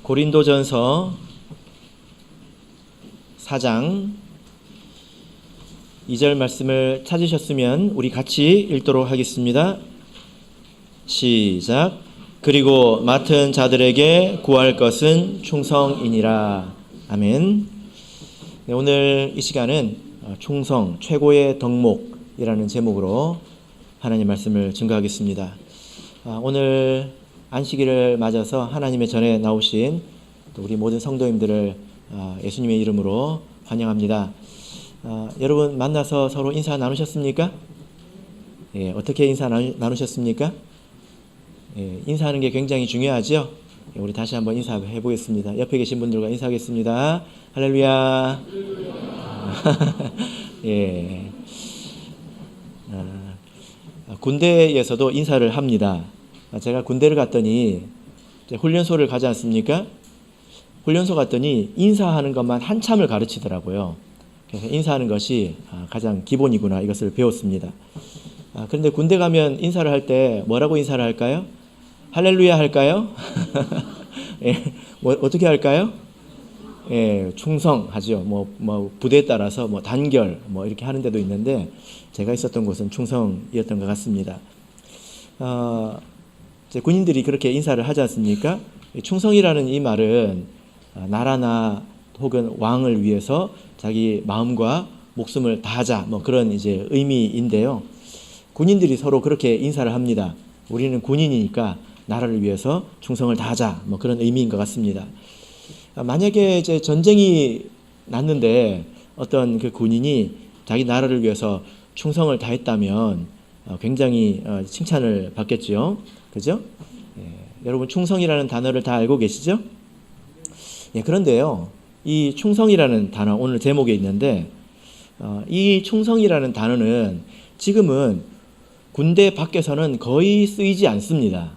고린도전서 4장 2절 말씀을 찾으셨으면 우리 같이 읽도록 하겠습니다. 시작. 그리고 맡은 자들에게 구할 것은 충성이니라. 아멘. 네, 오늘 이 시간은 충성, 최고의 덕목이라는 제목으로 하나님 말씀을 증거하겠습니다. 오늘 안식일을 맞아서 하나님의 전에 나오신 우리 모든 성도님들을 예수님의 이름으로 환영합니다. 여러분 만나서 서로 인사 나누셨습니까? 예, 어떻게 인사 나누셨습니까? 예, 인사하는 게 굉장히 중요하죠. 예, 우리 다시 한번 인사해 보겠습니다. 옆에 계신 분들과 인사하겠습니다. 할렐루야. 예. 군대에서도 인사를 합니다. 제가 군대를 갔더니 훈련소를 가지 않습니까? 훈련소 갔더니 인사하는 것만 한참을 가르치더라고요. 그래서 인사하는 것이 가장 기본이구나, 이것을 배웠습니다. 그런데 군대 가면 인사를 할 때 뭐라고 인사를 할까요? 할렐루야 할까요? 예, 어떻게 할까요? 예, 충성하죠. 뭐 부대에 따라서 단결 이렇게 하는 데도 있는데 제가 있었던 곳은 충성이었던 것 같습니다. 이제 군인들이 그렇게 인사를 하지 않습니까? 충성이라는 이 말은 나라나 혹은 왕을 위해서 자기 마음과 목숨을 다하자 그런 이제 의미인데요. 군인들이 서로 그렇게 인사를 합니다. 우리는 군인이니까 나라를 위해서 충성을 다하자 그런 의미인 것 같습니다. 만약에 이제 전쟁이 났는데 어떤 그 군인이 자기 나라를 위해서 충성을 다했다면 굉장히 칭찬을 받겠죠. 그죠? 예, 여러분 충성이라는 단어를 다 알고 계시죠? 예, 그런데요, 이 충성이라는 단어 오늘 제목에 있는데 이 충성이라는 단어는 지금은 군대 밖에서는 거의 쓰이지 않습니다.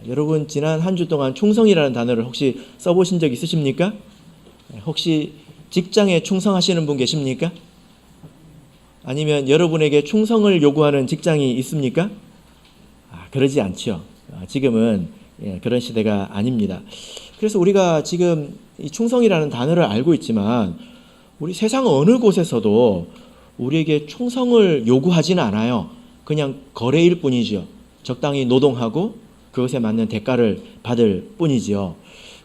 여러분 지난 한 주 동안 충성이라는 단어를 혹시 써보신 적 있으십니까? 혹시 직장에 충성하시는 분 계십니까? 아니면 여러분에게 충성을 요구하는 직장이 있습니까? 그러지 않죠. 지금은 그런 시대가 아닙니다. 그래서 우리가 지금 이 충성이라는 단어를 알고 있지만 우리 세상 어느 곳에서도 우리에게 충성을 요구하지는 않아요. 그냥 거래일 뿐이죠. 적당히 노동하고 그것에 맞는 대가를 받을 뿐이지요.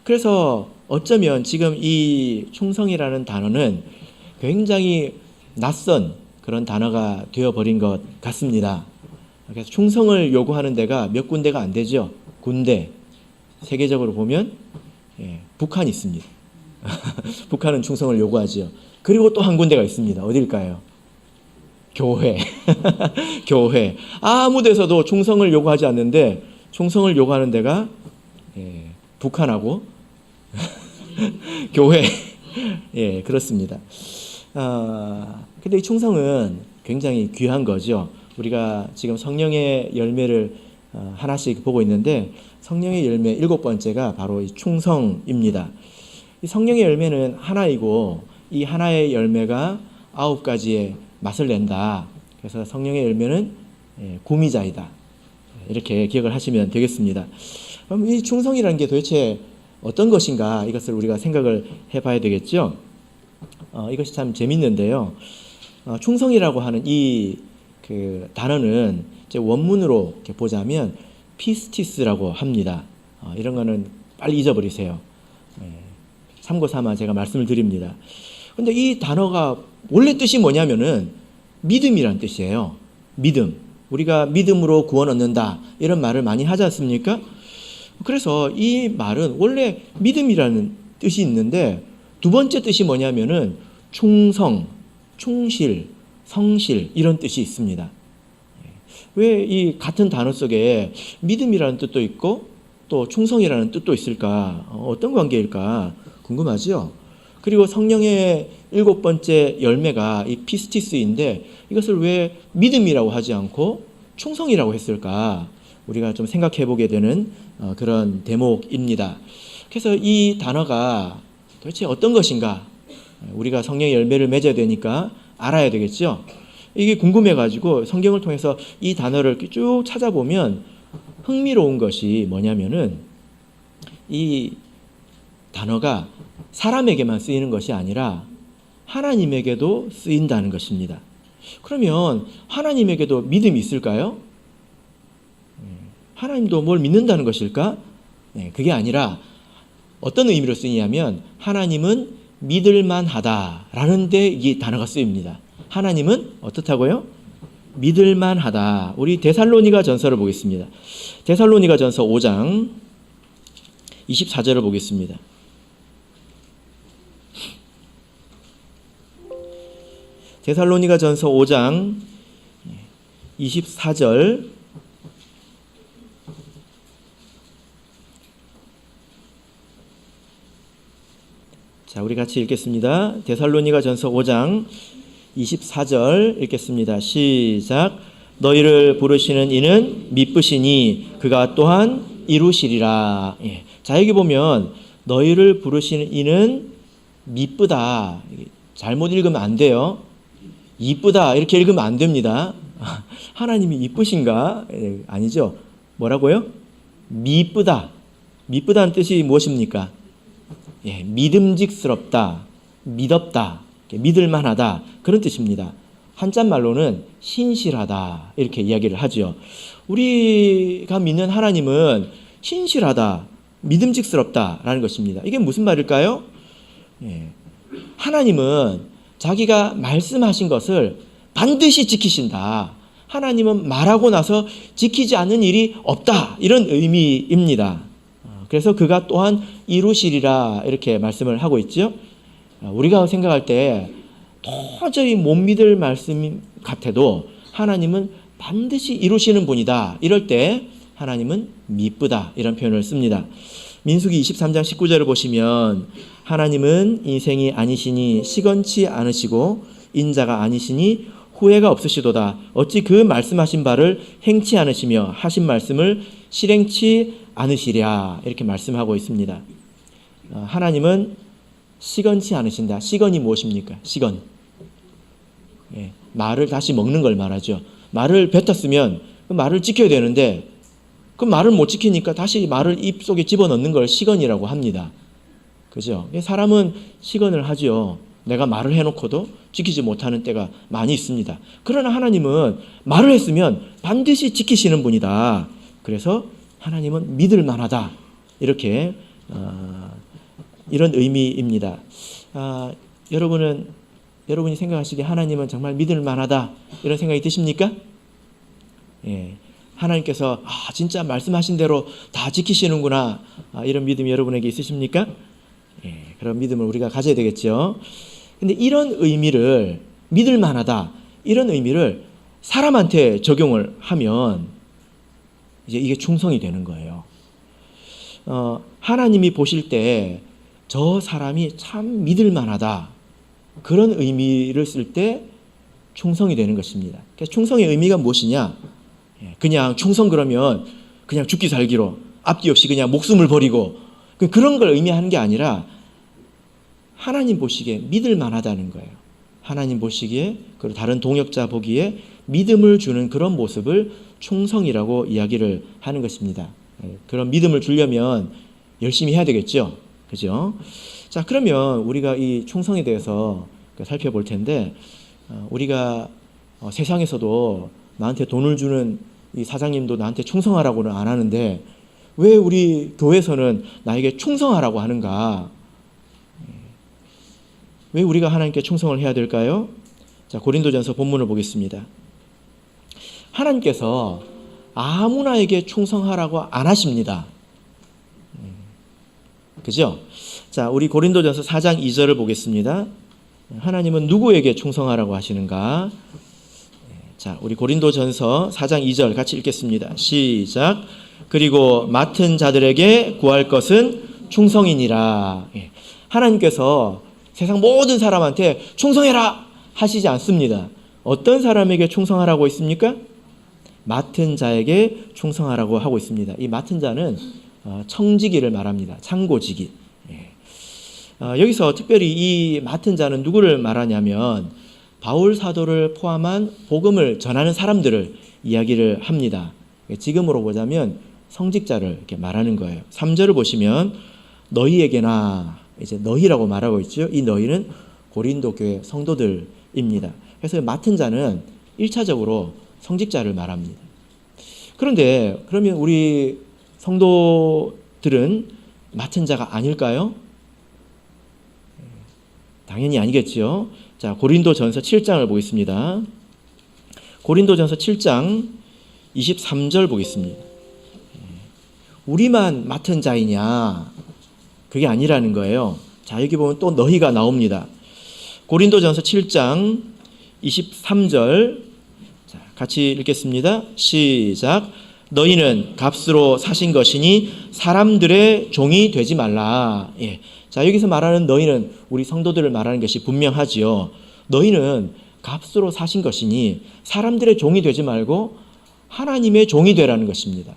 그래서 어쩌면 지금 이 충성이라는 단어는 굉장히 낯선 그런 단어가 되어버린 것 같습니다. 그래서 충성을 요구하는 데가 몇 군데가 안 되죠. 군대, 세계적으로 보면 북한이 있습니다. 북한은 충성을 요구하죠. 그리고 또 한 군데가 있습니다. 어딜까요? 교회. 교회. 아무 데서도 충성을 요구하지 않는데 충성을 요구하는 데가 북한하고 교회. 예, 그렇습니다. 근데 이 충성은 굉장히 귀한 거죠. 우리가 지금 성령의 열매를 하나씩 보고 있는데 성령의 열매 7번째가 바로 이 충성입니다. 이 성령의 열매는 하나이고 이 하나의 열매가 9가지의 맛을 낸다. 그래서 성령의 열매는 구미자이다. 이렇게 기억을 하시면 되겠습니다. 그럼 이 충성이라는 게 도대체 어떤 것인가, 이것을 우리가 생각을 해봐야 되겠죠. 이것이 참 재밌는데요. 충성이라고 하는 이 그 단어는 이제 원문으로 이렇게 보자면 피스티스라고 합니다. 이런 거는 빨리 잊어버리세요. 참고 삼아 제가 말씀을 드립니다. 근데 이 단어가 원래 뜻이 뭐냐면은 믿음이란 뜻이에요. 믿음. 우리가 믿음으로 구원 얻는다, 이런 말을 많이 하지 않습니까? 그래서 이 말은 원래 믿음이라는 뜻이 있는데 두 번째 뜻이 뭐냐면은 충성, 충실, 성실, 이런 뜻이 있습니다. 왜 이 같은 단어 속에 믿음이라는 뜻도 있고 또 충성이라는 뜻도 있을까? 어떤 관계일까? 궁금하죠? 그리고 성령의 7번째 열매가 이 피스티스인데 이것을 왜 믿음이라고 하지 않고 충성이라고 했을까? 우리가 좀 생각해 보게 되는 그런 대목입니다. 그래서 이 단어가 도대체 어떤 것인가? 우리가 성령의 열매를 맺어야 되니까 알아야 되겠죠. 이게 궁금해가지고 성경을 통해서 이 단어를 쭉 찾아보면 흥미로운 것이 뭐냐면은 이 단어가 사람에게만 쓰이는 것이 아니라 하나님에게도 쓰인다는 것입니다. 그러면 하나님에게도 믿음이 있을까요? 하나님도 뭘 믿는다는 것일까? 그게 아니라 어떤 의미로 쓰이냐면 하나님은 믿을만하다라는 데 이 단어가 쓰입니다. 하나님은 어떻다고요? 믿을만하다. 우리 데살로니가 전서를 보겠습니다. 데살로니가 전서 5장 24절을 보겠습니다. 데살로니가 전서 5장 24절 자, 우리 같이 읽겠습니다. 데살로니가 전서 5장 24절 읽겠습니다. 시작. 너희를 부르시는 이는 미쁘시니 그가 또한 이루시리라. 자, 여기 보면 너희를 부르시는 이는 미쁘다. 잘못 읽으면 안 돼요. 이쁘다 이렇게 읽으면 안 됩니다. 하나님이 이쁘신가? 아니죠. 뭐라고요? 미쁘다. 미쁘다는 뜻이 무엇입니까? 믿음직스럽다, 믿었다, 믿을만하다 그런 뜻입니다. 한자말로는 신실하다 이렇게 이야기를 하죠. 우리가 믿는 하나님은 신실하다, 믿음직스럽다라는 것입니다. 이게 무슨 말일까요? 하나님은 자기가 말씀하신 것을 반드시 지키신다. 하나님은 말하고 나서 지키지 않는 일이 없다. 이런 의미입니다. 그래서 그가 또한 이루시리라 이렇게 말씀을 하고 있죠. 우리가 생각할 때 도저히 못 믿을 말씀 같아도 하나님은 반드시 이루시는 분이다. 이럴 때 하나님은 미쁘다 이런 표현을 씁니다. 민수기 23장 19절을 보시면 하나님은 인생이 아니시니 시건치 않으시고 인자가 아니시니 후회가 없으시도다. 어찌 그 말씀하신 바를 행치 않으시며 하신 말씀을 실행치 않으시랴 이렇게 말씀하고 있습니다. 하나님은 시건치 않으신다. 시건이 무엇입니까? 시건. 말을 다시 먹는 걸 말하죠. 말을 뱉었으면 그 말을 지켜야 되는데 그 말을 못 지키니까 다시 말을 입속에 집어넣는 걸 시건이라고 합니다. 그죠? 사람은 시건을 하죠. 내가 말을 해놓고도 지키지 못하는 때가 많이 있습니다. 그러나 하나님은 말을 했으면 반드시 지키시는 분이다. 그래서 하나님은 믿을 만하다. 이렇게 이런 의미입니다. 여러분이 생각하시기에 하나님은 정말 믿을 만하다. 이런 생각이 드십니까? 하나님께서 진짜 말씀하신 대로 다 지키시는구나. 이런 믿음이 여러분에게 있으십니까? 그런 믿음을 우리가 가져야 되겠죠. 근데 이런 의미를 믿을 만하다. 이런 의미를 사람한테 적용을 하면 이제 이게 충성이 되는 거예요. 하나님이 보실 때 저 사람이 참 믿을 만하다. 그런 의미를 쓸 때 충성이 되는 것입니다. 그래서 충성의 의미가 무엇이냐? 그냥 충성 그러면 그냥 죽기 살기로 앞뒤 없이 그냥 목숨을 버리고 그런 걸 의미하는 게 아니라 하나님 보시기에 믿을 만하다는 거예요. 하나님 보시기에 그리고 다른 동역자 보기에 믿음을 주는 그런 모습을 충성이라고 이야기를 하는 것입니다. 그런 믿음을 주려면 열심히 해야 되겠죠. 그죠? 자, 그러면 우리가 이 충성에 대해서 살펴볼 텐데 우리가 세상에서도 나한테 돈을 주는 이 사장님도 나한테 충성하라고는 안 하는데 왜 우리 교회에서는 나에게 충성하라고 하는가? 왜 우리가 하나님께 충성을 해야 될까요? 자, 고린도전서 본문을 보겠습니다. 하나님께서 아무나에게 충성하라고 안 하십니다. 그죠? 자, 우리 고린도전서 4장 2절을 보겠습니다. 하나님은 누구에게 충성하라고 하시는가? 자, 우리 고린도전서 4장 2절 같이 읽겠습니다. 시작. 그리고 맡은 자들에게 구할 것은 충성이니라. 하나님께서 세상 모든 사람한테 충성해라 하시지 않습니다. 어떤 사람에게 충성하라고 있습니까? 맡은 자에게 충성하라고 하고 있습니다. 이 맡은 자는 청지기를 말합니다. 창고지기. 여기서 특별히 이 맡은 자는 누구를 말하냐면 바울 사도를 포함한 복음을 전하는 사람들을 이야기를 합니다. 지금으로 보자면 성직자를 이렇게 말하는 거예요. 3절을 보시면 너희에게나, 이제 너희라고 말하고 있죠. 이 너희는 고린도 교회 성도들입니다. 그래서 맡은 자는 1차적으로 성직자를 말합니다. 그런데 그러면 우리 성도들은 맡은 자가 아닐까요? 당연히 아니겠죠. 자, 고린도전서 7장을 보겠습니다. 고린도전서 7장 23절 보겠습니다. 우리만 맡은 자이냐? 그게 아니라는 거예요. 자, 여기 보면 또 너희가 나옵니다. 고린도전서 7장 23절, 자, 같이 읽겠습니다. 시작. 너희는 값으로 사신 것이니 사람들의 종이 되지 말라. 예. 자, 여기서 말하는 너희는 우리 성도들을 말하는 것이 분명하지요. 너희는 값으로 사신 것이니 사람들의 종이 되지 말고 하나님의 종이 되라는 것입니다.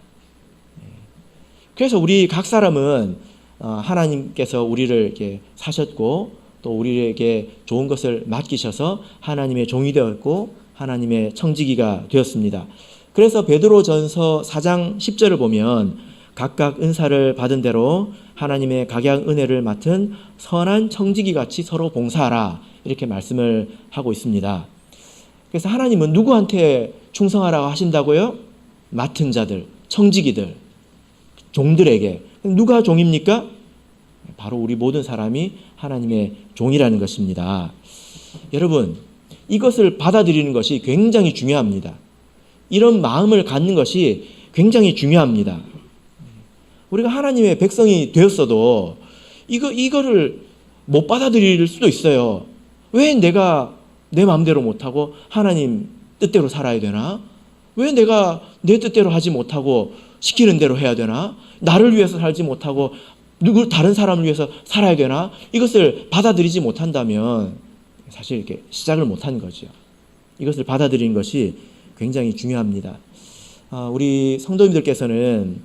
그래서 우리 각 사람은 하나님께서 우리를 이렇게 사셨고 또 우리에게 좋은 것을 맡기셔서 하나님의 종이 되었고 하나님의 청지기가 되었습니다. 그래서 베드로전서 4장 10절을 보면 각각 은사를 받은 대로 하나님의 각양 은혜를 맡은 선한 청지기 같이 서로 봉사하라, 이렇게 말씀을 하고 있습니다. 그래서 하나님은 누구한테 충성하라고 하신다고요? 맡은 자들, 청지기들, 종들에게. 누가 종입니까? 바로 우리 모든 사람이 하나님의 종이라는 것입니다. 여러분, 이것을 받아들이는 것이 굉장히 중요합니다. 이런 마음을 갖는 것이 굉장히 중요합니다. 우리가 하나님의 백성이 되었어도 이거를 못 받아들일 수도 있어요. 왜 내가 내 마음대로 못하고 하나님 뜻대로 살아야 되나? 왜 내가 내 뜻대로 하지 못하고 시키는 대로 해야 되나? 나를 위해서 살지 못하고 다른 사람을 위해서 살아야 되나? 이것을 받아들이지 못한다면 사실 이렇게 시작을 못한 거죠. 이것을 받아들이는 것이 굉장히 중요합니다. 우리 성도님들께서는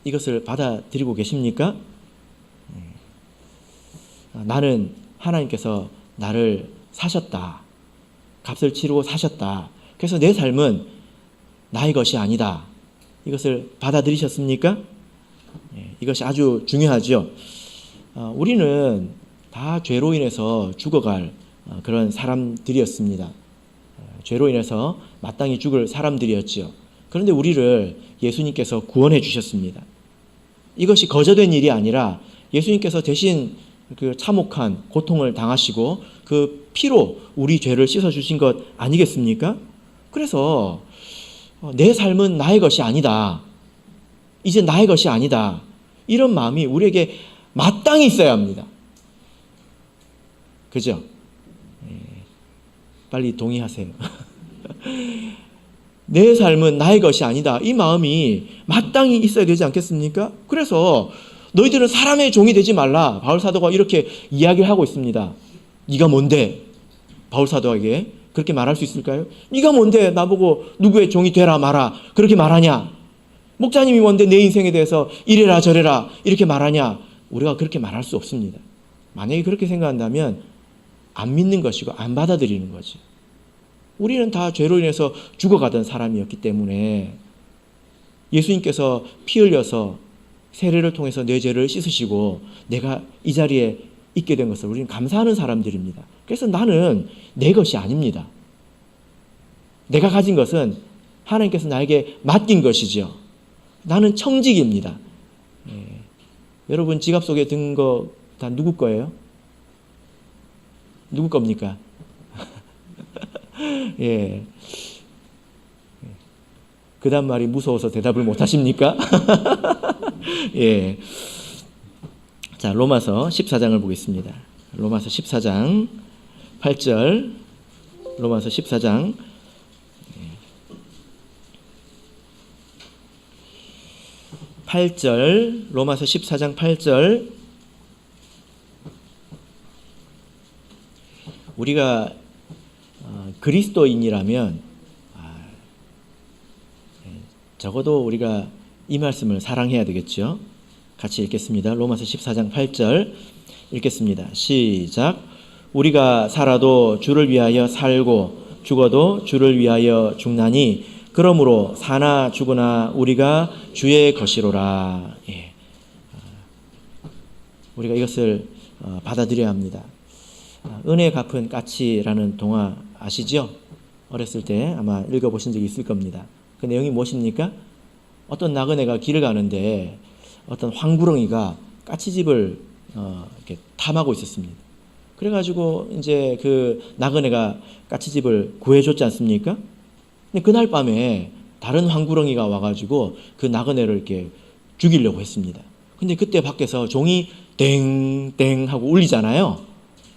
이것을 받아들이고 계십니까? 나는 하나님께서 나를 사셨다. 값을 치르고 사셨다. 그래서 내 삶은 나의 것이 아니다. 이것을 받아들이셨습니까? 이것이 아주 중요하죠. 우리는 다 죄로 인해서 죽어갈 그런 사람들이었습니다. 죄로 인해서 마땅히 죽을 사람들이었지요. 그런데 우리를 예수님께서 구원해 주셨습니다. 이것이 거저된 일이 아니라 예수님께서 대신 그 참혹한 고통을 당하시고 그 피로 우리 죄를 씻어주신 것 아니겠습니까? 그래서 내 삶은 나의 것이 아니다. 이제 나의 것이 아니다. 이런 마음이 우리에게 마땅히 있어야 합니다. 그죠? 빨리 동의하세요. 내 삶은 나의 것이 아니다. 이 마음이 마땅히 있어야 되지 않겠습니까? 그래서 너희들은 사람의 종이 되지 말라. 바울 사도가 이렇게 이야기를 하고 있습니다. 네가 뭔데? 바울 사도에게 그렇게 말할 수 있을까요? 네가 뭔데 나보고 누구의 종이 되라 마라 그렇게 말하냐? 목사님이 뭔데 내 인생에 대해서 이래라 저래라 이렇게 말하냐? 우리가 그렇게 말할 수 없습니다. 만약에 그렇게 생각한다면 안 믿는 것이고 안 받아들이는 거지. 우리는 다 죄로 인해서 죽어가던 사람이었기 때문에 예수님께서 피 흘려서 세례를 통해서 내 죄를 씻으시고 내가 이 자리에 있게 된 것을 우리는 감사하는 사람들입니다. 그래서 나는 내 것이 아닙니다. 내가 가진 것은 하나님께서 나에게 맡긴 것이죠. 나는 청직입니다. 여러분 지갑 속에 든 거 다 누구 거예요? 누구 겁니까? 예. 그 다음 말이 무서워서 대답을 못 하십니까? 예. 자, 로마서 14장을 보겠습니다. 로마서 14장 8절. 로마서 14장 8절. 로마서 14장 8절. 우리가 그리스도인이라면 적어도 우리가 이 말씀을 사랑해야 되겠죠. 같이 읽겠습니다. 로마서 14장 8절 읽겠습니다. 시작. 우리가 살아도 주를 위하여 살고 죽어도 주를 위하여 죽나니 그러므로 사나 죽으나 우리가 주의 것이로라. 예. 우리가 이것을 받아들여야 합니다. 은혜 갚은 까치라는 동화 아시죠? 어렸을 때 아마 읽어보신 적이 있을 겁니다. 그 내용이 무엇입니까? 어떤 나그네가 길을 가는데 어떤 황구렁이가 까치집을 이렇게 탐하고 있었습니다. 그래가지고 이제 그 나그네가 까치집을 구해줬지 않습니까? 근데 그날 밤에 다른 황구렁이가 와가지고 그 나그네를 이렇게 죽이려고 했습니다. 근데 그때 밖에서 종이 땡땡 하고 울리잖아요.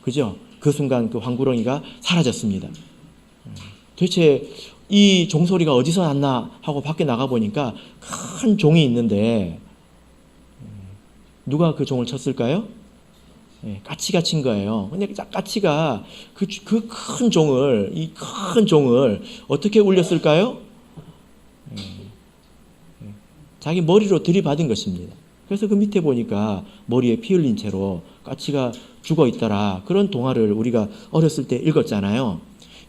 그죠? 그 순간 그 황구렁이가 사라졌습니다. 도대체 이 종소리가 어디서 났나 하고 밖에 나가보니까 큰 종이 있는데 누가 그 종을 쳤을까요? 까치가 친 거예요. 근데 까치가 그 큰 종을, 이 큰 종을 어떻게 울렸을까요? 자기 머리로 들이받은 것입니다. 그래서 그 밑에 보니까 머리에 피 흘린 채로 까치가 죽어 있더라. 그런 동화를 우리가 어렸을 때 읽었잖아요.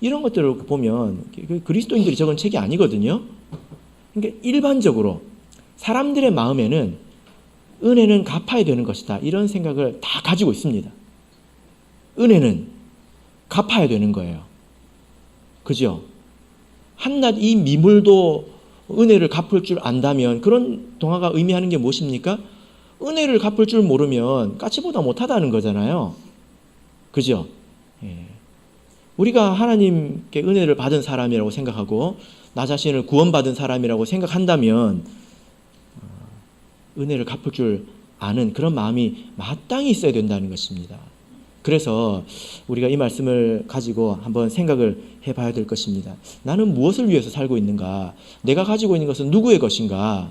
이런 것들을 보면 그리스도인들이 적은 책이 아니거든요. 그러니까 일반적으로 사람들의 마음에는 은혜는 갚아야 되는 것이다. 이런 생각을 다 가지고 있습니다. 은혜는 갚아야 되는 거예요. 그죠? 한낱 이 미물도 은혜를 갚을 줄 안다면 그런 동화가 의미하는 게 무엇입니까? 은혜를 갚을 줄 모르면 까치보다 못하다는 거잖아요. 그죠? 예. 우리가 하나님께 은혜를 받은 사람이라고 생각하고 나 자신을 구원받은 사람이라고 생각한다면 은혜를 갚을 줄 아는 그런 마음이 마땅히 있어야 된다는 것입니다. 그래서 우리가 이 말씀을 가지고 한번 생각을 해봐야 될 것입니다. 나는 무엇을 위해서 살고 있는가? 내가 가지고 있는 것은 누구의 것인가?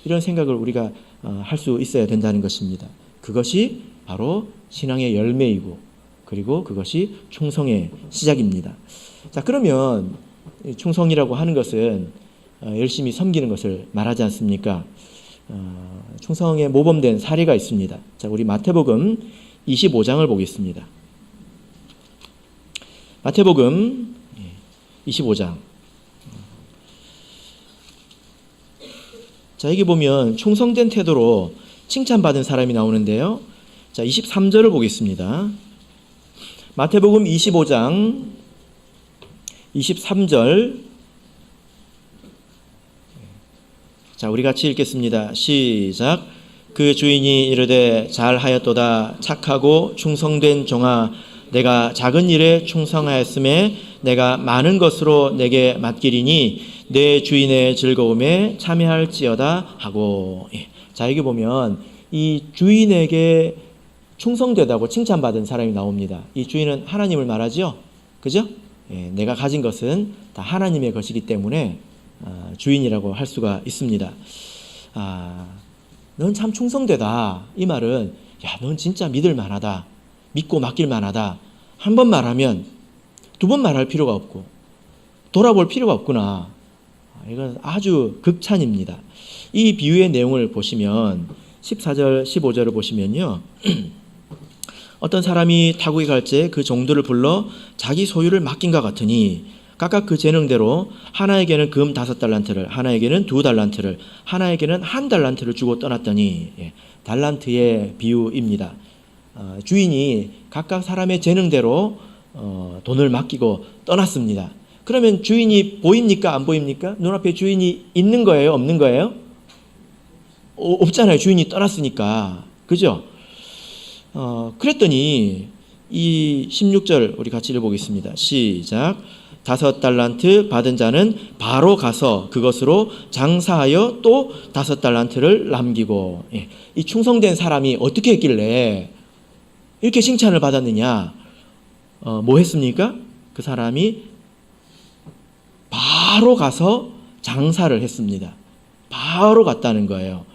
이런 생각을 우리가 할 수 있어야 된다는 것입니다. 그것이 바로 신앙의 열매이고 그리고 그것이 충성의 시작입니다. 자, 그러면 충성이라고 하는 것은 열심히 섬기는 것을 말하지 않습니까? 충성에 모범된 사례가 있습니다. 자, 우리 마태복음 25장을 보겠습니다. 마태복음 25장. 자, 여기 보면 충성된 태도로 칭찬받은 사람이 나오는데요. 자, 23절을 보겠습니다. 마태복음 25장 23절. 자, 우리 같이 읽겠습니다. 시작. 그 주인이 이르되 잘하였도다 착하고 충성된 종아 내가 작은 일에 충성하였음에 내가 많은 것으로 내게 맡기리니 내 주인의 즐거움에 참여할지어다 하고. 자, 여기 보면 이 주인에게 충성되다고 칭찬받은 사람이 나옵니다. 이 주인은 하나님을 말하죠. 그죠? 내가 가진 것은 다 하나님의 것이기 때문에 주인이라고 할 수가 있습니다. 넌 참 충성되다. 이 말은 야, 넌 진짜 믿을 만하다. 믿고 맡길 만하다. 한 번 말하면 두 번 말할 필요가 없고 돌아볼 필요가 없구나. 이건 아주 극찬입니다. 이 비유의 내용을 보시면 14절, 15절을 보시면요. 어떤 사람이 타국에 갈 때 그 종들을 불러 자기 소유를 맡긴 것 같으니 각각 그 재능대로 하나에게는 금 5달란트를, 하나에게는 2달란트를, 하나에게는 1달란트를 주고 떠났더니, 달란트의 비유입니다. 주인이 각각 사람의 재능대로 돈을 맡기고 떠났습니다. 그러면 주인이 보입니까? 안 보입니까? 눈앞에 주인이 있는 거예요? 없는 거예요? 없잖아요. 주인이 떠났으니까. 그죠? 그랬더니 이 16절 우리 같이 읽어보겠습니다. 시작. 5달란트 받은 자는 바로 가서 그것으로 장사하여 또 5달란트를 남기고. 이 충성된 사람이 어떻게 했길래 이렇게 칭찬을 받았느냐? 뭐 했습니까? 그 사람이 바로 가서 장사를 했습니다. 바로 갔다는 거예요.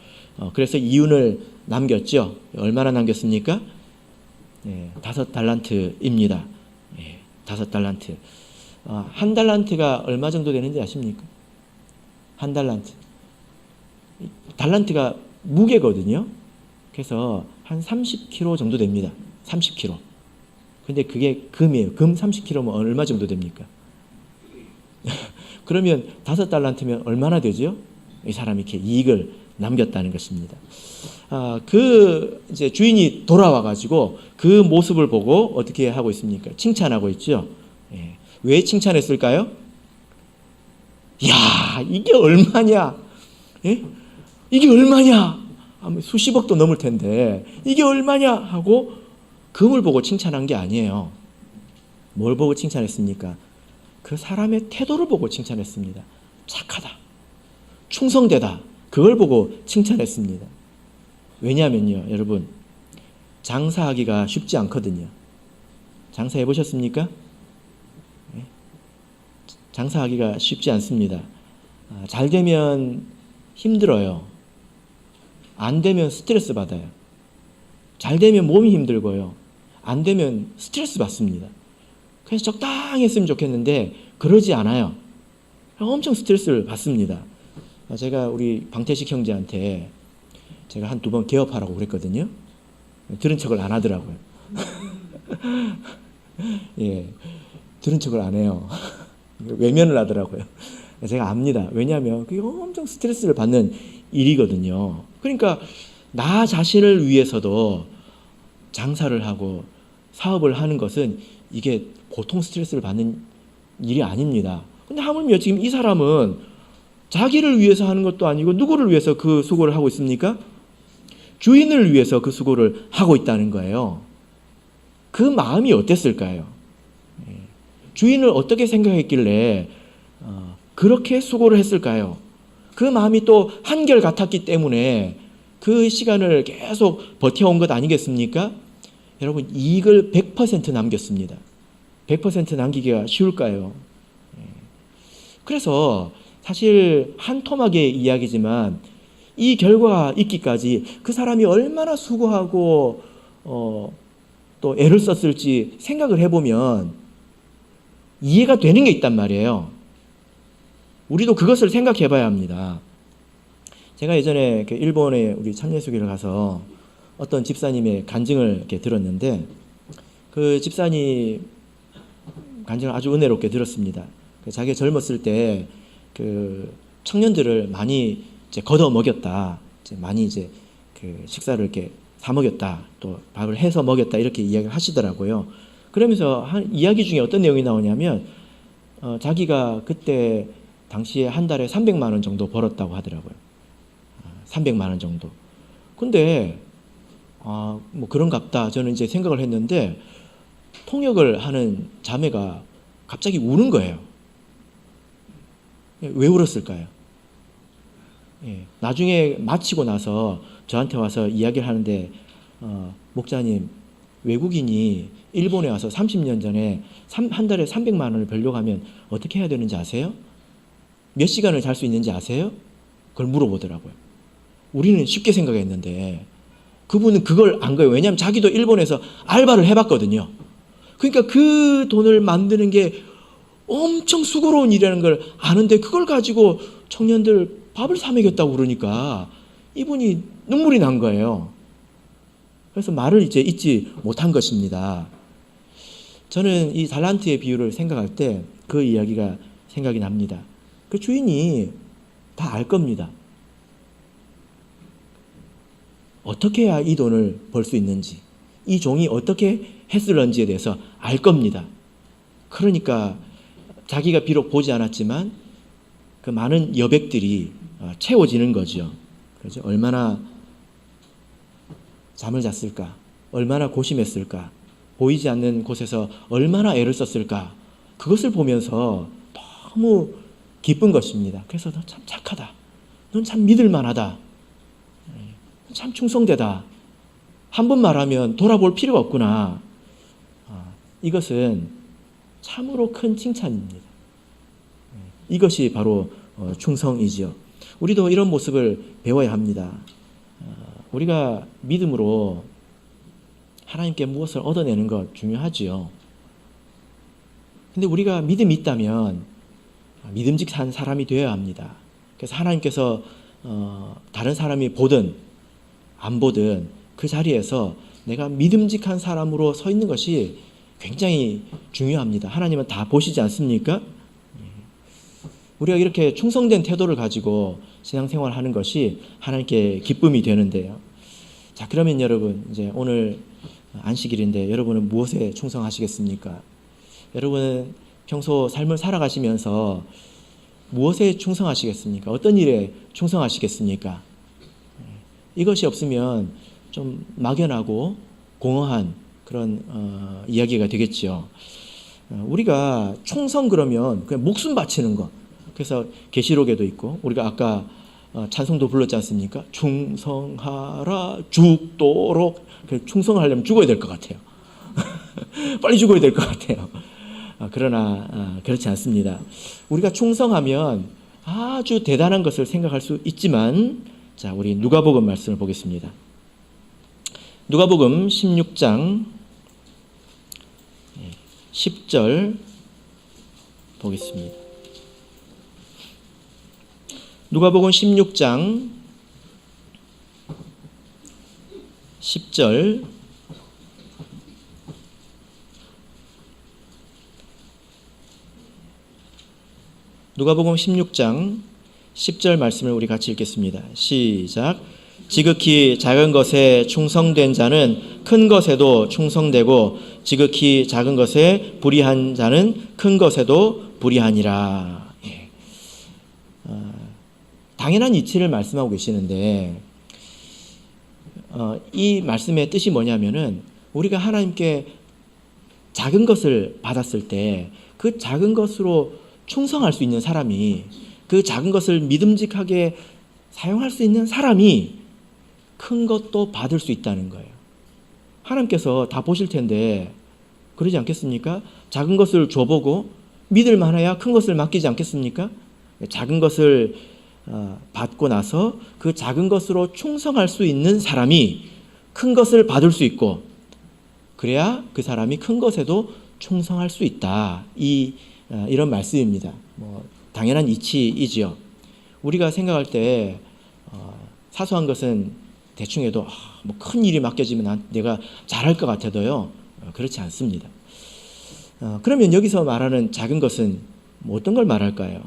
그래서 이윤을 남겼죠. 얼마나 남겼습니까? 5달란트입니다. 5달란트. 1달란트가 얼마 정도 되는지 아십니까? 1달란트. 달란트가 무게거든요. 그래서 한 30kg 정도 됩니다. 30kg. 근데 그게 금이에요. 금 30kg면 얼마 정도 됩니까? 그러면 5달란트면 얼마나 되죠? 이 사람이 이렇게 이익을 남겼다는 것입니다. 그 이제 주인이 돌아와 가지고 그 모습을 보고 어떻게 하고 있습니까? 칭찬하고 있죠. 예. 왜 칭찬했을까요? 야, 이게 얼마냐? 예? 이게 얼마냐? 수십억도 넘을 텐데 이게 얼마냐? 하고 금을 보고 칭찬한 게 아니에요. 뭘 보고 칭찬했습니까? 그 사람의 태도를 보고 칭찬했습니다. 착하다. 충성되다. 그걸 보고 칭찬했습니다. 왜냐하면요, 여러분, 장사하기가 쉽지 않거든요. 장사해 보셨습니까? 네? 장사하기가 쉽지 않습니다. 잘 되면 힘들어요. 안 되면 스트레스 받아요. 잘 되면 몸이 힘들고요. 안 되면 스트레스 받습니다. 그래서 적당히 했으면 좋겠는데 그러지 않아요. 엄청 스트레스를 받습니다. 제가 우리 방태식 형제한테 제가 한 2번 개업하라고 그랬거든요. 들은 척을 안 하더라고요. 예, 들은 척을 안 해요. 외면을 하더라고요. 제가 압니다. 왜냐하면 그게 엄청 스트레스를 받는 일이거든요. 그러니까 나 자신을 위해서도 장사를 하고 사업을 하는 것은 이게 보통 스트레스를 받는 일이 아닙니다. 근데 하물며 지금 이 사람은 자기를 위해서 하는 것도 아니고 누구를 위해서 그 수고를 하고 있습니까? 주인을 위해서 그 수고를 하고 있다는 거예요. 그 마음이 어땠을까요? 주인을 어떻게 생각했길래 그렇게 수고를 했을까요? 그 마음이 또 한결같았기 때문에 그 시간을 계속 버텨온 것 아니겠습니까? 여러분, 이익을 100% 남겼습니다. 100% 남기기가 쉬울까요? 그래서 사실 한 토막의 이야기지만 이 결과가 있기까지 그 사람이 얼마나 수고하고 또 애를 썼을지 생각을 해보면 이해가 되는 게 있단 말이에요. 우리도 그것을 생각해 봐야 합니다. 제가 예전에 일본에 우리 참예수기를 가서 어떤 집사님의 간증을 이렇게 들었는데 그 집사님 간증을 아주 은혜롭게 들었습니다. 자기가 젊었을 때 그 청년들을 많이 이제 걷어 먹였다. 많이 이제 그 식사를 이렇게 사 먹였다. 또 밥을 해서 먹였다. 이렇게 이야기를 하시더라고요. 그러면서 한 이야기 중에 어떤 내용이 나오냐면 자기가 그때 당시에 한 달에 300만 원 정도 벌었다고 하더라고요. 300만 원 정도. 근데 뭐 그런갑다. 저는 이제 생각을 했는데 통역을 하는 자매가 갑자기 우는 거예요. 왜 울었을까요? 예, 나중에 마치고 나서 저한테 와서 이야기를 하는데 목사님, 외국인이 일본에 와서 30년 전에 한 달에 300만 원을 벌려고 하면 어떻게 해야 되는지 아세요? 몇 시간을 잘 수 있는지 아세요? 그걸 물어보더라고요. 우리는 쉽게 생각했는데 그분은 그걸 안 거예요. 왜냐하면 자기도 일본에서 알바를 해봤거든요. 그러니까 그 돈을 만드는 게 엄청 수고로운 일이라는 걸 아는데 그걸 가지고 청년들 밥을 사 먹였다고 그러니까 이분이 눈물이 난 거예요. 그래서 말을 이제 잊지 못한 것입니다. 저는 이 달란트의 비유를 생각할 때 그 이야기가 생각이 납니다. 그 주인이 다 알 겁니다. 어떻게 해야 이 돈을 벌 수 있는지, 이 종이 어떻게 했을런지에 대해서 알 겁니다. 그러니까 자기가 비록 보지 않았지만 그 많은 여백들이 채워지는 거죠. 그렇죠? 얼마나 잠을 잤을까? 얼마나 고심했을까? 보이지 않는 곳에서 얼마나 애를 썼을까? 그것을 보면서 너무 기쁜 것입니다. 그래서 너 참 착하다. 넌 참 믿을만하다. 참 충성되다. 한 번 말하면 돌아볼 필요가 없구나. 이것은 참으로 큰 칭찬입니다. 이것이 바로 충성이지요. 우리도 이런 모습을 배워야 합니다. 우리가 믿음으로 하나님께 무엇을 얻어내는 것 중요하지요. 근데 우리가 믿음이 있다면 믿음직한 사람이 되어야 합니다. 그래서 하나님께서 다른 사람이 보든 안 보든 그 자리에서 내가 믿음직한 사람으로 서 있는 것이 굉장히 중요합니다. 하나님은 다 보시지 않습니까? 우리가 이렇게 충성된 태도를 가지고 신앙생활을 하는 것이 하나님께 기쁨이 되는데요. 자, 그러면 여러분, 이제 오늘 안식일인데 여러분은 무엇에 충성하시겠습니까? 여러분은 평소 삶을 살아가시면서 무엇에 충성하시겠습니까? 어떤 일에 충성하시겠습니까? 이것이 없으면 좀 막연하고 공허한 그런 이야기가 되겠죠. 우리가 충성 그러면 그냥 목숨 바치는 것. 그래서 계시록에도 있고 우리가 아까 찬송도 불렀지 않습니까? 충성하라 죽도록. 충성을 하려면 죽어야 될 것 같아요. 빨리 죽어야 될 것 같아요. 그러나 그렇지 않습니다. 우리가 충성하면 아주 대단한 것을 생각할 수 있지만, 자, 우리 누가복음 말씀을 보겠습니다. 누가복음 16장 10절 보겠습니다. 누가복음 16장 10절 누가복음 16장 10절 말씀을 우리 같이 읽겠습니다. 시작. 지극히 작은 것에 충성된 자는 큰 것에도 충성되고 지극히 작은 것에 불의한 자는 큰 것에도 불의하니라. 당연한 이치를 말씀하고 계시는데 이 말씀의 뜻이 뭐냐면은 우리가 하나님께 작은 것을 받았을 때 그 작은 것으로 충성할 수 있는 사람이, 그 작은 것을 믿음직하게 사용할 수 있는 사람이 큰 것도 받을 수 있다는 거예요. 하나님께서 다 보실 텐데 그러지 않겠습니까? 작은 것을 줘보고 믿을 만해야 큰 것을 맡기지 않겠습니까? 작은 것을 받고 나서 그 작은 것으로 충성할 수 있는 사람이 큰 것을 받을 수 있고, 그래야 그 사람이 큰 것에도 충성할 수 있다. 이런 말씀입니다. 당연한 이치이지요. 우리가 생각할 때 사소한 것은 대충 해도 큰 일이 맡겨지면 내가 잘할 것 같아도요, 그렇지 않습니다. 그러면 여기서 말하는 작은 것은 어떤 걸 말할까요?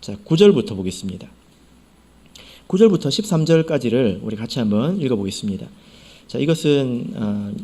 자, 9절부터 보겠습니다. 9절부터 13절까지를 우리 같이 한번 읽어보겠습니다. 자, 이것은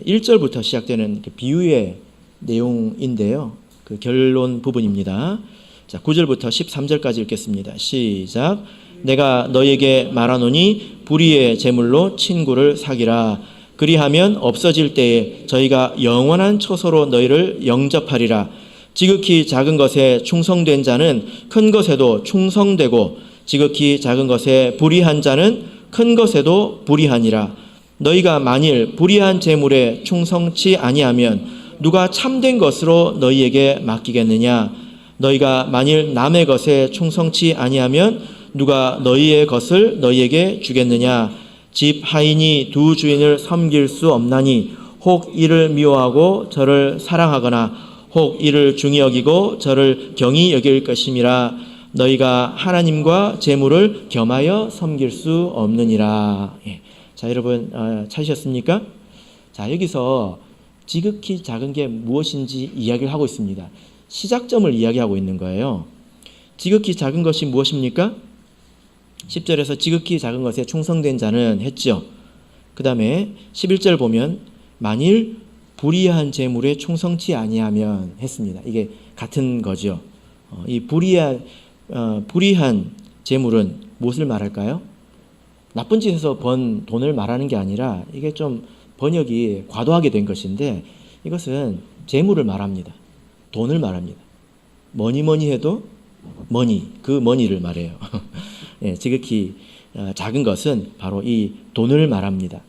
1절부터 시작되는 비유의 내용인데요. 그 결론 부분입니다. 자, 9절부터 13절까지 읽겠습니다. 시작. 내가 너에게 말하노니 불의의 제물로 친구를 사귀라. 그리하면 없어질 때에 저희가 영원한 처소로 너희를 영접하리라. 지극히 작은 것에 충성된 자는 큰 것에도 충성되고 지극히 작은 것에 불의한 자는 큰 것에도 불의하니라. 너희가 만일 불의한 제물에 충성치 아니하면 누가 참된 것으로 너희에게 맡기겠느냐? 너희가 만일 남의 것에 충성치 아니하면 누가 너희의 것을 너희에게 주겠느냐? 집 하인이 두 주인을 섬길 수 없나니 혹 이를 미워하고 저를 사랑하거나 혹 이를 중히 여기고 저를 경히 여길 것임이라. 너희가 하나님과 재물을 겸하여 섬길 수 없느니라. 자, 여러분 찾으셨습니까? 자, 여기서 지극히 작은 게 무엇인지 이야기를 하고 있습니다. 시작점을 이야기하고 있는 거예요. 지극히 작은 것이 무엇입니까? 10절에서 지극히 작은 것에 충성된 자는 했죠. 그 다음에 11절 보면 만일 불의한 재물에 충성치 아니하면 했습니다. 이게 같은 거죠. 이 불의한 재물은 무엇을 말할까요? 나쁜 짓에서 번 돈을 말하는 게 아니라 이게 좀 번역이 과도하게 된 것인데 이것은 재물을 말합니다. 돈을 말합니다. 뭐니 해도 머니, 그 머니를 말해요. 예, 지극히 작은 것은 바로 이 돈을 말합니다.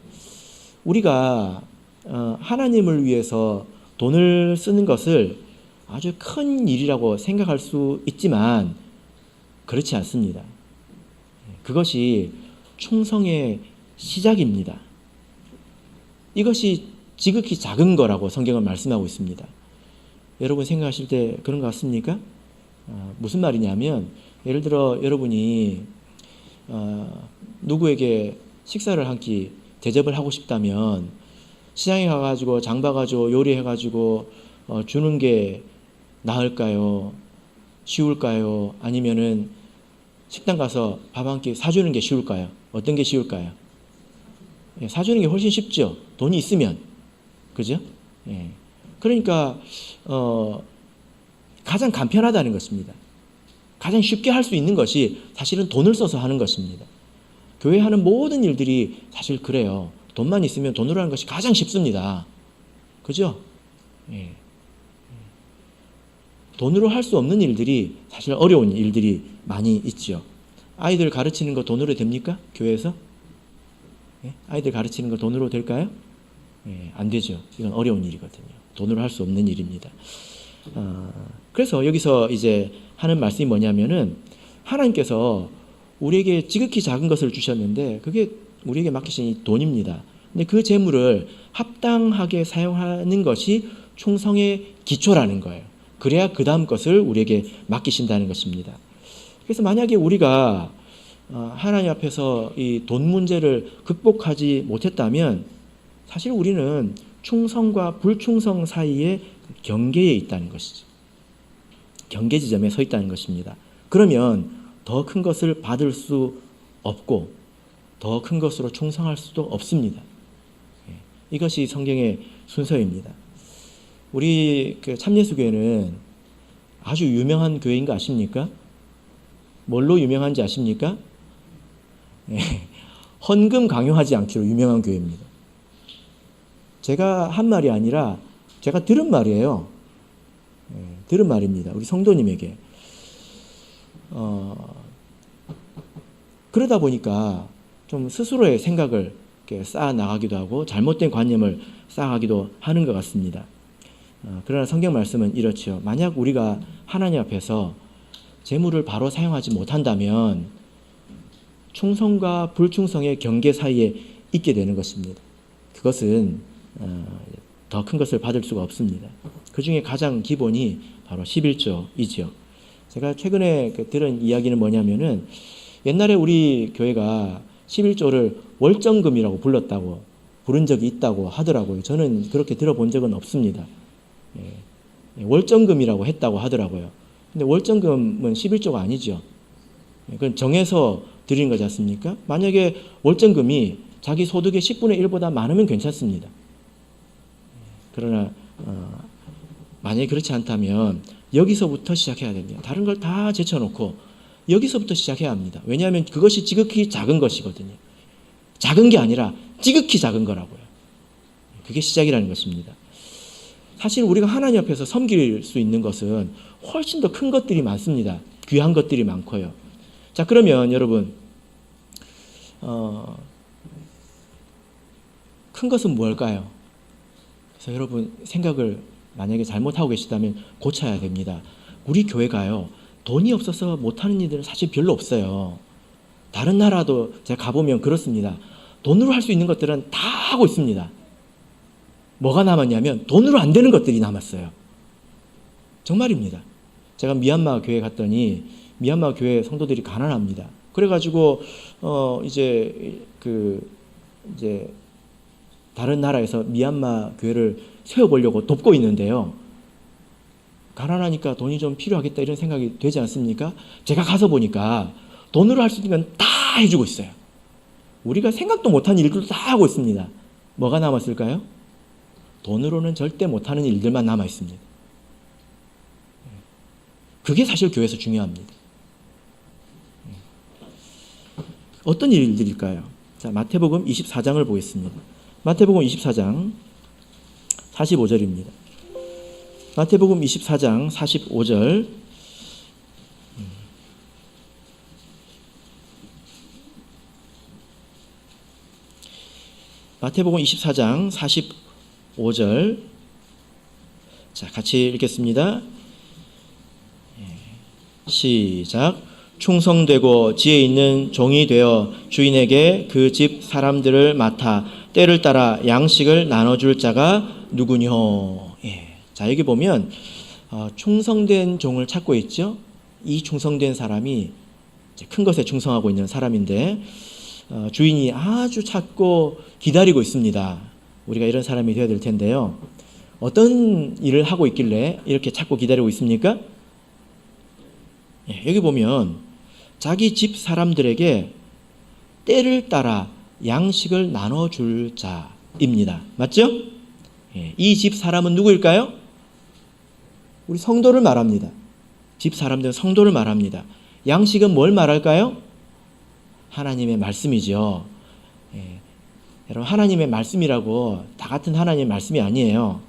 우리가 하나님을 위해서 돈을 쓰는 것을 아주 큰 일이라고 생각할 수 있지만 그렇지 않습니다. 그것이 충성의 시작입니다. 이것이 지극히 작은 거라고 성경은 말씀하고 있습니다. 여러분 생각하실 때 그런 것 같습니까? 무슨 말이냐면 예를 들어 여러분이 누구에게 식사를 한 끼 대접을 하고 싶다면 시장에 가가지고 장 봐가지고 요리해가지고 주는 게 나을까요? 쉬울까요? 아니면은 식당 가서 밥 한 끼 사주는 게 쉬울까요? 어떤 게 쉬울까요? 예, 사주는 게 훨씬 쉽죠. 돈이 있으면. 그죠? 예. 그러니까 가장 간편하다는 것입니다. 가장 쉽게 할 수 있는 것이 사실은 돈을 써서 하는 것입니다. 교회 하는 모든 일들이 사실 그래요. 돈만 있으면 돈으로 하는 것이 가장 쉽습니다. 그죠? 예. 돈으로 할 수 없는 일들이 사실 어려운 일들이 많이 있죠. 아이들 가르치는 거 돈으로 됩니까? 교회에서? 예? 아이들 가르치는 거 돈으로 될까요? 예, 안 되죠. 이건 어려운 일이거든요. 돈으로 할 수 없는 일입니다. 그래서 여기서 이제 하는 말씀이 뭐냐면은 하나님께서 우리에게 지극히 작은 것을 주셨는데 그게 우리에게 맡기신 이 돈입니다. 근데 그 재물을 합당하게 사용하는 것이 충성의 기초라는 거예요. 그래야 그 다음 것을 우리에게 맡기신다는 것입니다. 그래서 만약에 우리가 하나님 앞에서 이 돈 문제를 극복하지 못했다면 사실 우리는 충성과 불충성 사이의 경계에 있다는 것이죠. 경계 지점에 서 있다는 것입니다. 그러면 더 큰 것을 받을 수 없고 더 큰 것으로 충성할 수도 없습니다. 이것이 성경의 순서입니다. 우리 그 참예수교회는 아주 유명한 교회인 거 아십니까? 뭘로 유명한지 아십니까? 헌금 강요하지 않기로 유명한 교회입니다. 제가 한 말이 아니라 제가 들은 말이에요. 들은 말입니다. 우리 성도님에게. 그러다 보니까 좀 스스로의 생각을 쌓아 나가기도 하고 잘못된 관념을 쌓아가기도 하는 것 같습니다. 그러나 성경 말씀은 이렇죠. 만약 우리가 하나님 앞에서 재물을 바로 사용하지 못한다면 충성과 불충성의 경계 사이에 있게 되는 것입니다. 그것은 더 큰 것을 받을 수가 없습니다. 그 중에 가장 기본이 바로 11조이죠. 제가 최근에 들은 이야기는 뭐냐면은 옛날에 우리 교회가 11조를 월정금이라고 부른 적이 있다고 하더라고요. 저는 그렇게 들어본 적은 없습니다. 월정금이라고 했다고 하더라고요. 근데 월정금은 11조가 아니죠. 그건 정해서 드리는 거지 않습니까? 만약에 월정금이 자기 소득의 10분의 1보다 많으면 괜찮습니다. 그러나 만약에 그렇지 않다면 여기서부터 시작해야 됩니다. 다른 걸 다 제쳐놓고 여기서부터 시작해야 합니다. 왜냐하면 그것이 지극히 작은 것이거든요. 작은 게 아니라 지극히 작은 거라고요. 그게 시작이라는 것입니다. 사실 우리가 하나님 앞에서 섬길 수 있는 것은 훨씬 더 큰 것들이 많습니다. 귀한 것들이 많고요. 자, 그러면 여러분 큰 것은 뭘까요? 그래서 여러분 생각을 만약에 잘못하고 계시다면 고쳐야 됩니다. 우리 교회가요, 돈이 없어서 못하는 일들은 사실 별로 없어요. 다른 나라도 제가 가보면 그렇습니다. 돈으로 할 수 있는 것들은 다 하고 있습니다. 뭐가 남았냐면 돈으로 안 되는 것들이 남았어요. 정말입니다. 제가 미얀마 교회 갔더니 미얀마 교회 성도들이 가난합니다. 그래가지고 이제 다른 나라에서 미얀마 교회를 세워보려고 돕고 있는데요. 가난하니까 돈이 좀 필요하겠다 이런 생각이 되지 않습니까? 제가 가서 보니까 돈으로 할 수 있는 건 다 해주고 있어요. 우리가 생각도 못한 일들도 다 하고 있습니다. 뭐가 남았을까요? 돈으로는 절대 못하는 일들만 남아 있습니다. 그게 사실 교회에서 중요합니다. 어떤 일들일까요? 자, 마태복음 24장을 보겠습니다. 마태복음 24장 45절입니다. 마태복음 24장 45절. 마태복음 24장 45절. 자, 같이 읽겠습니다. 시작. 충성되고 지혜 있는 종이 되어 주인에게 그 집 사람들을 맡아 때를 따라 양식을 나눠줄 자가 누구뇨? 예. 자, 여기 보면 충성된 종을 찾고 있죠. 이 충성된 사람이 큰 것에 충성하고 있는 사람인데 주인이 아주 찾고 기다리고 있습니다. 우리가 이런 사람이 되어야 될 텐데요. 어떤 일을 하고 있길래 이렇게 찾고 기다리고 있습니까? 여기 보면 자기 집 사람들에게 때를 따라 양식을 나눠줄 자입니다. 맞죠? 이 집 사람은 누구일까요? 우리 성도를 말합니다. 집 사람들은 성도를 말합니다. 양식은 뭘 말할까요? 하나님의 말씀이죠. 여러분, 하나님의 말씀이라고 다 같은 하나님의 말씀이 아니에요.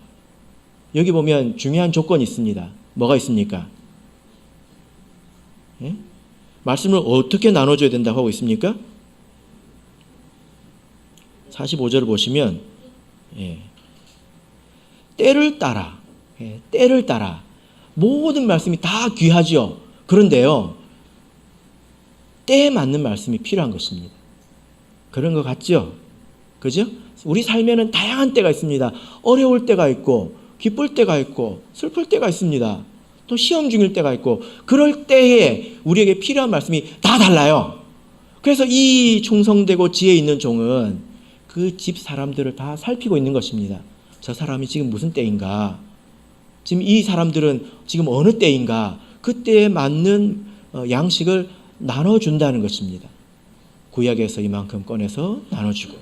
여기 보면 중요한 조건이 있습니다. 뭐가 있습니까? 말씀을 어떻게 나눠줘야 된다고 하고 있습니까? 45절을 보시면 때를 따라, 때를 따라 모든 말씀이 다 귀하죠. 그런데요, 때에 맞는 말씀이 필요한 것입니다. 그런 것 같죠? 그죠? 우리 삶에는 다양한 때가 있습니다. 어려울 때가 있고 기쁠 때가 있고 슬플 때가 있습니다. 또 시험 중일 때가 있고, 그럴 때에 우리에게 필요한 말씀이 다 달라요. 그래서 이 충성되고 지혜 있는 종은 그 집 사람들을 다 살피고 있는 것입니다. 저 사람이 지금 무슨 때인가? 지금 이 사람들은 지금 어느 때인가? 그 때에 맞는 양식을 나눠준다는 것입니다. 구약에서 이만큼 꺼내서 나눠주고,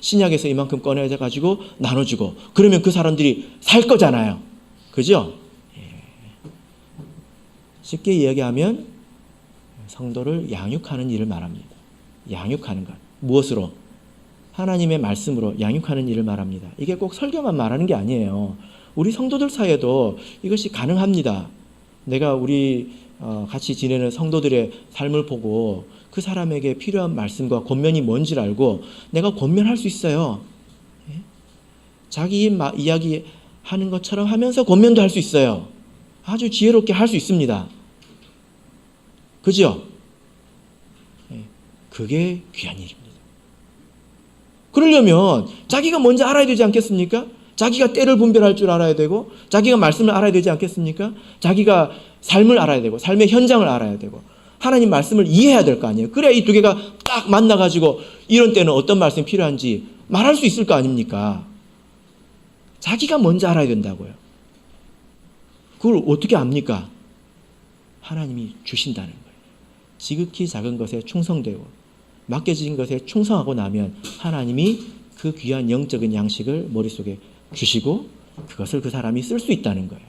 신약에서 이만큼 꺼내가지고 나눠주고, 그러면 그 사람들이 살 거잖아요. 그죠? 쉽게 이야기하면 성도를 양육하는 일을 말합니다. 양육하는 것. 무엇으로? 하나님의 말씀으로 양육하는 일을 말합니다. 이게 꼭 설교만 말하는 게 아니에요. 우리 성도들 사이에도 이것이 가능합니다. 내가 우리 같이 지내는 성도들의 삶을 보고 그 사람에게 필요한 말씀과 권면이 뭔지를 알고 내가 권면할 수 있어요. 자기 이야기 하는 것처럼 하면서 권면도 할 수 있어요. 아주 지혜롭게 할 수 있습니다. 그죠? 그게 귀한 일입니다. 그러려면 자기가 먼저 알아야 되지 않겠습니까? 자기가 때를 분별할 줄 알아야 되고, 자기가 말씀을 알아야 되지 않겠습니까? 자기가 삶을 알아야 되고, 삶의 현장을 알아야 되고, 하나님 말씀을 이해해야 될 거 아니에요. 그래야 이 두 개가 딱 만나가지고 이런 때는 어떤 말씀이 필요한지 말할 수 있을 거 아닙니까? 자기가 먼저 알아야 된다고요. 그걸 어떻게 압니까? 하나님이 주신다는 거예요. 지극히 작은 것에 충성되고 맡겨진 것에 충성하고 나면 하나님이 그 귀한 영적인 양식을 머릿속에 주시고 그것을 그 사람이 쓸 수 있다는 거예요.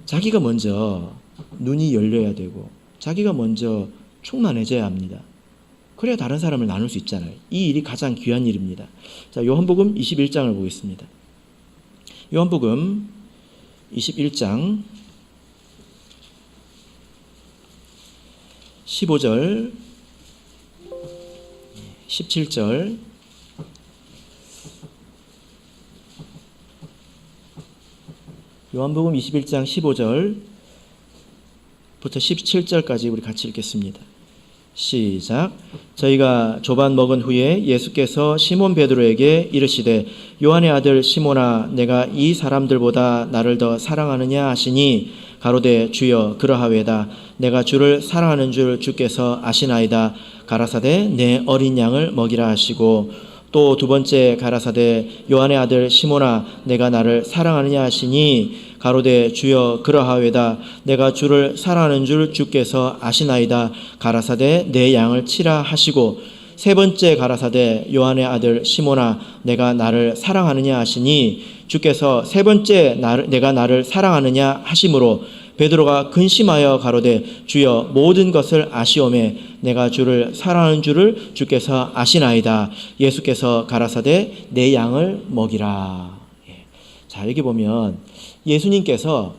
자기가 먼저 눈이 열려야 되고 자기가 먼저 충만해져야 합니다. 그래야 다른 사람을 나눌 수 있잖아요. 이 일이 가장 귀한 일입니다. 자, 요한복음 21장을 보겠습니다. 요한복음 21장 15절 17절 요한복음 21장 15절부터 17절까지 우리 같이 읽겠습니다. 시작. 저희가 조반 먹은 후에 예수께서 시몬 베드로에게 이르시되 요한의 아들 시몬아 내가 이 사람들보다 나를 더 사랑하느냐 하시니 가로되 주여 그러하외다. 내가 주를 사랑하는 줄 주께서 아시나이다. 가라사대 내 어린 양을 먹이라 하시고 또 두 번째 가라사대 요한의 아들 시몬아 내가 나를 사랑하느냐 하시니 가로되 주여 그러하외다. 내가 주를 사랑하는 줄 주께서 아시나이다. 가라사대 내 양을 치라 하시고 세 번째 가라사대 요한의 아들 시몬아 내가 나를 사랑하느냐 하시니 주께서 세 번째 내가 나를 사랑하느냐 하심으로 베드로가 근심하여 가로되 주여 모든 것을 아시오매 내가 주를 사랑하는 줄을 주께서 아시나이다. 예수께서 가라사대 내 양을 먹이라. 자, 여기 보면 예수님께서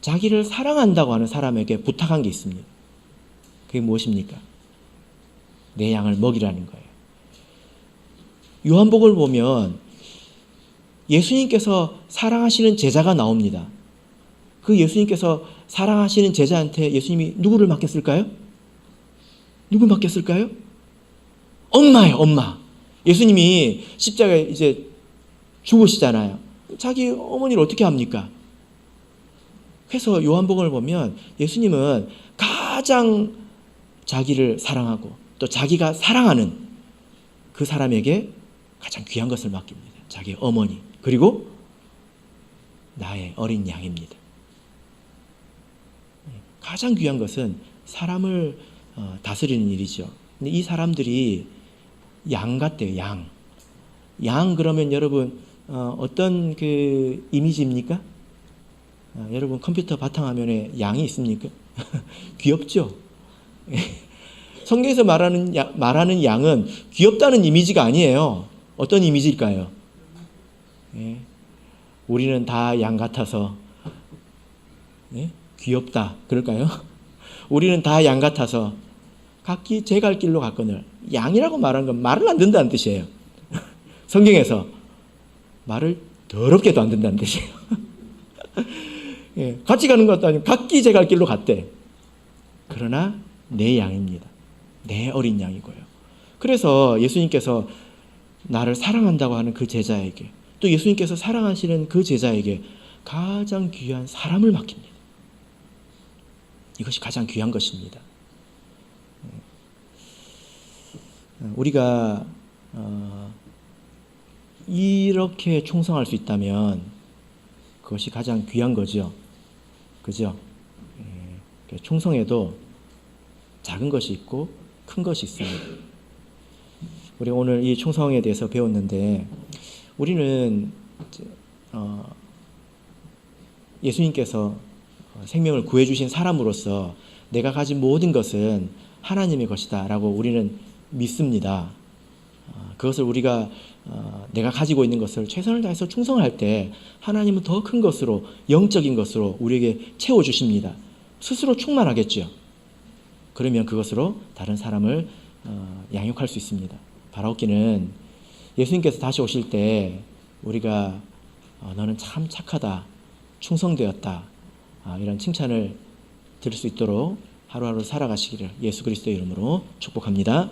자기를 사랑한다고 하는 사람에게 부탁한 게 있습니다. 그게 무엇입니까? 내 양을 먹이라는 거예요. 요한복음을 보면 예수님께서 사랑하시는 제자가 나옵니다. 그 예수님께서 사랑하시는 제자한테 예수님이 누구를 맡겼을까요? 누구 맡겼을까요? 엄마예요, 엄마. 예수님이 십자가에 이제 죽으시잖아요. 자기 어머니를 어떻게 합니까? 그래서 요한복음을 보면 예수님은 가장 자기를 사랑하고 또 자기가 사랑하는 그 사람에게 가장 귀한 것을 맡깁니다. 자기의 어머니 그리고 나의 어린 양입니다. 가장 귀한 것은 사람을 다스리는 일이죠. 근데 이 사람들이 양 같대요. 양. 양 그러면 여러분 어떤 그 이미지입니까? 여러분 컴퓨터 바탕화면에 양이 있습니까? 귀엽죠? 성경에서 말하는 양은 귀엽다는 이미지가 아니에요. 어떤 이미지일까요? 예. 우리는 다 양 같아서 예? 귀엽다 그럴까요? 우리는 다 양 같아서 각기 제 갈 길로 갔거늘. 양이라고 말하는 건 말을 안 듣는다는 뜻이에요. 성경에서 말을 더럽게도 안 듣는다는 뜻이에요. 예, 같이 가는 것도 아니고 각기 제 갈 길로 갔대. 그러나 내 양입니다. 내 어린 양이고요. 그래서 예수님께서 나를 사랑한다고 하는 그 제자에게, 또 예수님께서 사랑하시는 그 제자에게 가장 귀한 사람을 맡깁니다. 이것이 가장 귀한 것입니다. 우리가 이렇게 충성할 수 있다면 그것이 가장 귀한 거죠. 그죠? 충성에도 작은 것이 있고 큰 것이 있습니다. 우리가 오늘 이 충성에 대해서 배웠는데, 우리는 예수님께서 생명을 구해주신 사람으로서 내가 가진 모든 것은 하나님의 것이다 라고 우리는 믿습니다. 그것을 우리가 내가 가지고 있는 것을 최선을 다해서 충성할 때 하나님은 더 큰 것으로, 영적인 것으로 우리에게 채워주십니다. 스스로 충만하겠죠. 그러면 그것으로 다른 사람을 양육할 수 있습니다. 바라옵기는 예수님께서 다시 오실 때 우리가 너는 참 착하다, 충성되었다, 이런 칭찬을 들을 수 있도록 하루하루 살아가시기를 예수 그리스도의 이름으로 축복합니다.